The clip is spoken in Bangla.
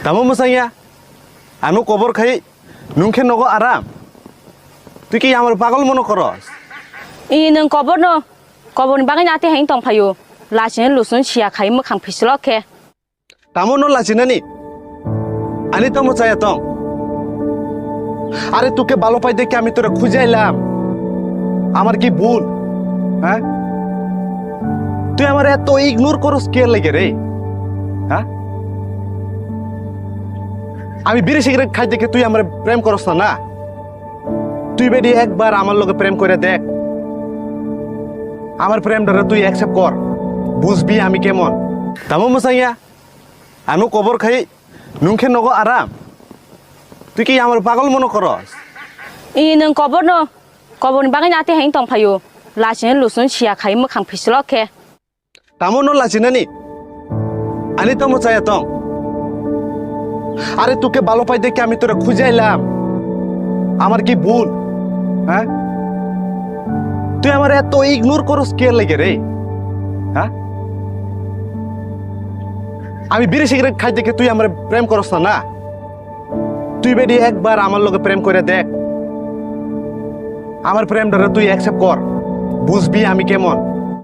Tamu masanya, anu kobor khai, nungke nogo aram. Tuh ki amar pagal mono koros. Neng kobor no, kobor ni bagai nanti hang tong payu. Lasin lusun sia khai mukang pislok ke. Tamu no lasin ani. Ani tamu saya tong. আরে তোকে ভালো পাই দেখে আমি তোরা খুঁজে এলাম আমার কি ভুল হ্যাঁ তুই আমার এত ইগনোর করস কে লাগে রে হ্যাঁ আমি বিড়ি সিগারেট খাই দেখে তুই আমার প্রেম করস না তুই বেডি একবার আমার লগে প্রেম করে দেখ আমার প্রেমটা তুই অ্যাকসেপ্ট কর বুঝবি আমি কেমন তামো মসাইয়া আমি কবর খাই নুনখে নগো আরাম তুই কি আমার পাগল মনে করস neng kobor no, kobor ni bagai nanti hang tong payu. Lasin lusun sia khai mukang pislok ke. তামো ন লাচিনানি আনি তামো চাই তং আরে তোকে ভালো পাই দেখে আমি তোরা খুঁজে এলাম আমার কি ভুল হ্যাঁ তুই আমার এত ইগনোর করস কে লাগে রে হ্যাঁ আমি বিড়ি সিগারেট খাই দেখে তুই আমার প্রেম করস না তুই বেডি একবার আমার লগে প্রেম করে দেখ আমার প্রেমটা তুই অ্যাকসেপ্ট কর বুঝবি আমি কেমন